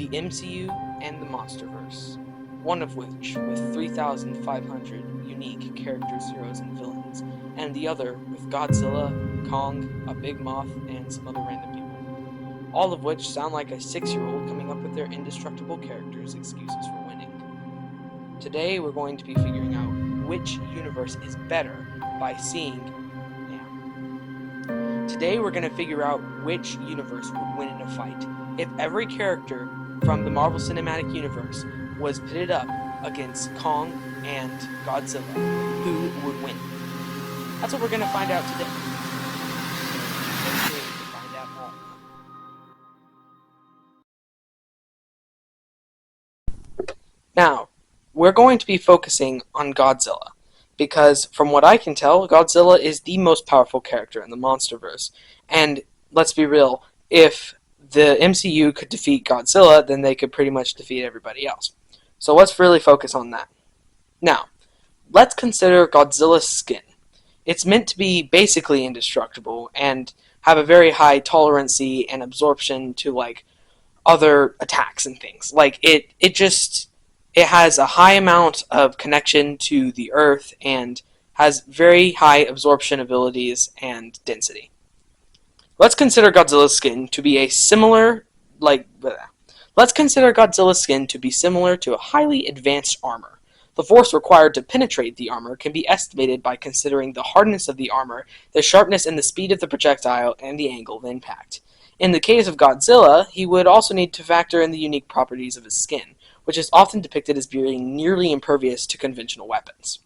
the MCU and the Monsterverse, one of which with 3,500 unique characters, heroes, and villains, and the other with Godzilla, Kong, a big moth, and some other random people. All of which sound like a 6-year-old coming up with their indestructible characters' excuses for winning. Today we're going to be figuring out which universe is better by seeing... Today we're going to figure out which universe would win in a fight. If every character from the Marvel Cinematic Universe was pitted up against Kong and Godzilla, who would win? That's what we're going to find out today. Now, we're going to be focusing on Godzilla, because from what I can tell, Godzilla is the most powerful character in the Monsterverse. And let's be real, if the MCU could defeat Godzilla, then they could pretty much defeat everybody else. So let's really focus on that. Now, let's consider Godzilla's skin. It's meant to be basically indestructible and have a very high tolerancy and absorption to like other attacks and things. Like it has a high amount of connection to the earth and has very high absorption abilities and density. Let's consider Godzilla's skin to be similar to a highly advanced armor. The force required to penetrate the armor can be estimated by considering the hardness of the armor, the sharpness and the speed of the projectile, and the angle of impact. In the case of Godzilla, he would also need to factor in the unique properties of his skin, which is often depicted as being nearly impervious to conventional weapons.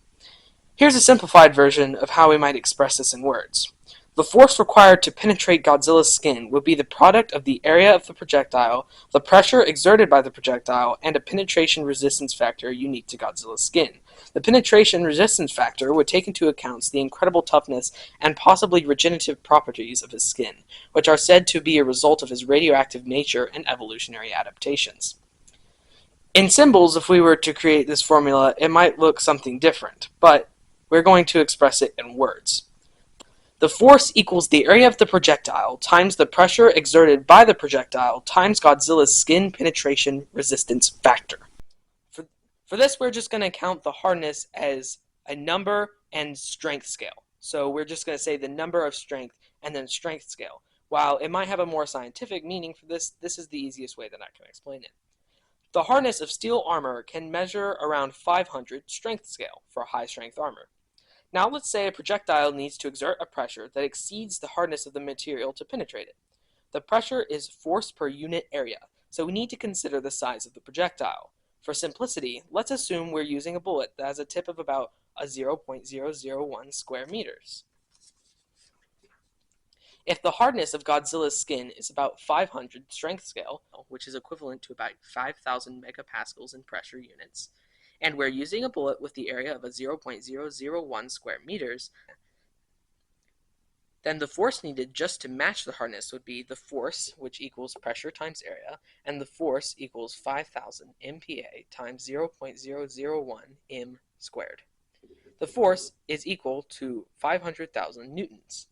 Here's a simplified version of how we might express this in words. The force required to penetrate Godzilla's skin would be the product of the area of the projectile, the pressure exerted by the projectile, and a penetration resistance factor unique to Godzilla's skin. The penetration resistance factor would take into account the incredible toughness and possibly regenerative properties of his skin, which are said to be a result of his radioactive nature and evolutionary adaptations. In symbols, if we were to create this formula, it might look something different, but we're going to express it in words. The force equals the area of the projectile times the pressure exerted by the projectile times Godzilla's skin penetration resistance factor. For this, we're just going to count the hardness as a number and strength scale. So we're just going to say the number of strength and then strength scale. While it might have a more scientific meaning for this is the easiest way that I can explain it. The hardness of steel armor can measure around 500 strength scale for high strength armor. Now let's say a projectile needs to exert a pressure that exceeds the hardness of the material to penetrate it. The pressure is force per unit area, so we need to consider the size of the projectile. For simplicity, let's assume we're using a bullet that has a tip of about 0.001 square meters. If the hardness of Godzilla's skin is about 500 strength scale, which is equivalent to about 5,000 megapascals in pressure units, and we're using a bullet with the area of 0.001 square meters, then the force needed just to match the hardness would be the force, which equals pressure times area, and the force equals 5,000 MPa times 0.001 m squared. The force is equal to 500,000 newtons.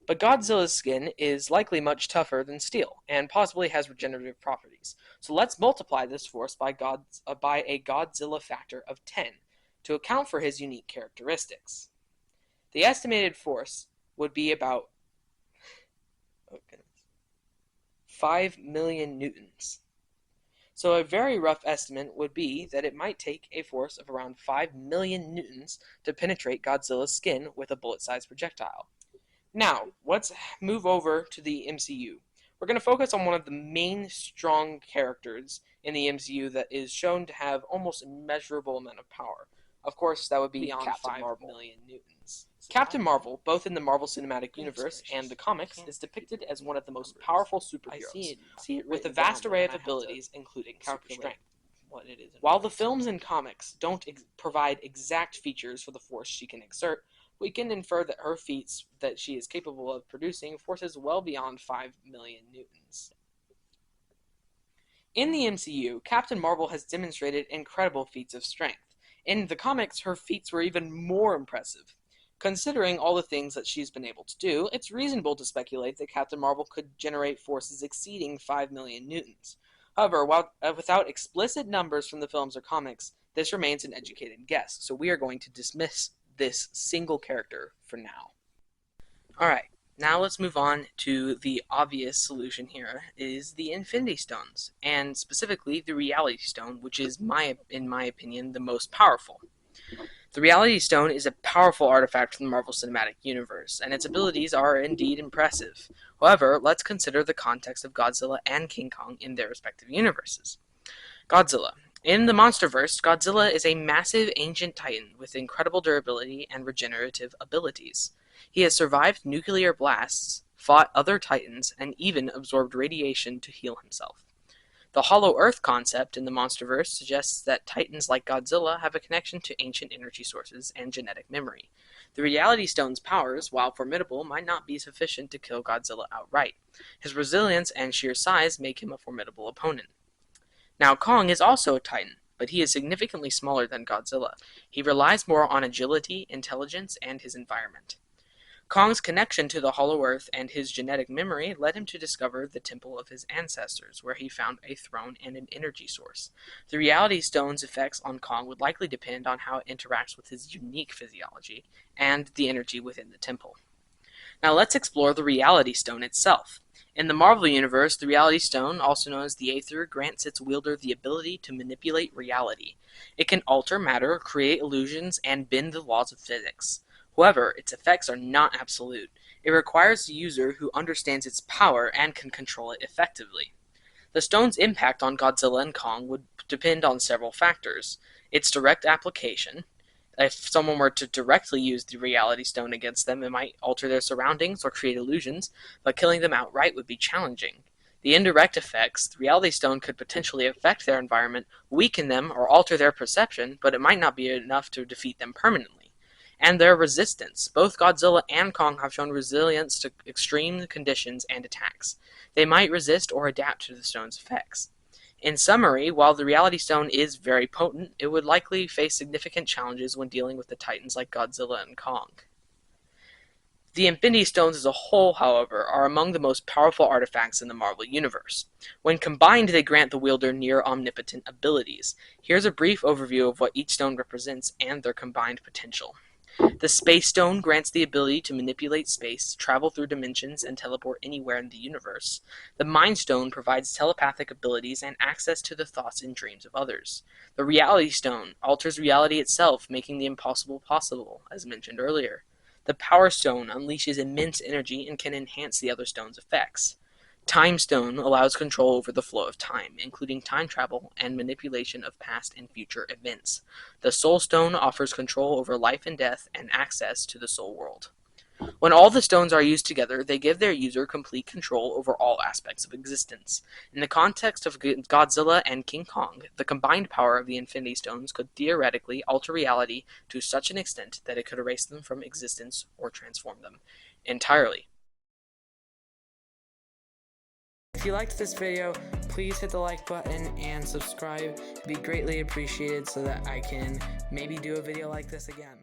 But Godzilla's skin is likely much tougher than steel, and possibly has regenerative properties. So let's multiply this force by a Godzilla factor of 10 to account for his unique characteristics. The estimated force would be about 5 million newtons. So a very rough estimate would be that it might take a force of around 5 million newtons to penetrate Godzilla's skin with a bullet-sized projectile. Now, let's move over to the MCU. We're going to focus on one of the main strong characters in the MCU that is shown to have almost immeasurable amount of power. Of course, that would be beyond 5 million newtons. Captain Marvel, both in the Marvel Cinematic Universe and the comics, is depicted as one of the most powerful superheroes, with a vast array of abilities, including super strength. While the films and comics don't provide exact features for the force she can exert, we can infer that her feats that she is capable of producing forces well beyond 5 million newtons. In the MCU, Captain Marvel has demonstrated incredible feats of strength. In the comics, her feats were even more impressive. Considering all the things that she's been able to do, it's reasonable to speculate that Captain Marvel could generate forces exceeding 5 million newtons. However, without explicit numbers from the films or comics, this remains an educated guess, so we are going to dismiss this single character for now. Alright, now let's move on to the obvious solution here, is the Infinity Stones, and specifically the Reality Stone, which is, in my opinion, the most powerful. The Reality Stone is a powerful artifact from the Marvel Cinematic Universe, and its abilities are indeed impressive. However, let's consider the context of Godzilla and King Kong in their respective universes. Godzilla. In the MonsterVerse, Godzilla is a massive ancient titan with incredible durability and regenerative abilities. He has survived nuclear blasts, fought other titans, and even absorbed radiation to heal himself. The Hollow Earth concept in the MonsterVerse suggests that titans like Godzilla have a connection to ancient energy sources and genetic memory. The Reality Stone's powers, while formidable, might not be sufficient to kill Godzilla outright. His resilience and sheer size make him a formidable opponent. Now, Kong is also a titan, but he is significantly smaller than Godzilla. He relies more on agility, intelligence, and his environment. Kong's connection to the Hollow Earth and his genetic memory led him to discover the Temple of his Ancestors, where he found a throne and an energy source. The Reality Stone's effects on Kong would likely depend on how it interacts with his unique physiology and the energy within the temple. Now let's explore the Reality Stone itself. In the Marvel Universe, the Reality Stone, also known as the Aether, grants its wielder the ability to manipulate reality. It can alter matter, create illusions, and bend the laws of physics. However, its effects are not absolute. It requires a user who understands its power and can control it effectively. The stone's impact on Godzilla and Kong would depend on several factors. Its direct application. If someone were to directly use the Reality Stone against them, it might alter their surroundings or create illusions, but killing them outright would be challenging. The indirect effects, the Reality Stone could potentially affect their environment, weaken them, or alter their perception, but it might not be enough to defeat them permanently. And their resistance. Both Godzilla and Kong have shown resilience to extreme conditions and attacks. They might resist or adapt to the stone's effects. In summary, while the Reality Stone is very potent, it would likely face significant challenges when dealing with the titans like Godzilla and Kong. The Infinity Stones as a whole, however, are among the most powerful artifacts in the Marvel Universe. When combined, they grant the wielder near-omnipotent abilities. Here's a brief overview of what each stone represents and their combined potential. The Space Stone grants the ability to manipulate space, travel through dimensions, and teleport anywhere in the universe. The Mind Stone provides telepathic abilities and access to the thoughts and dreams of others. The Reality Stone alters reality itself, making the impossible possible, as mentioned earlier. The Power Stone unleashes immense energy and can enhance the other stone's effects. Time Stone allows control over the flow of time, including time travel and manipulation of past and future events. The Soul Stone offers control over life and death and access to the soul world. When all the stones are used together, they give their user complete control over all aspects of existence. In the context of Godzilla and King Kong, the combined power of the Infinity Stones could theoretically alter reality to such an extent that it could erase them from existence or transform them entirely. If you liked this video, please hit the like button and subscribe. It'd be greatly appreciated so that I can maybe do a video like this again.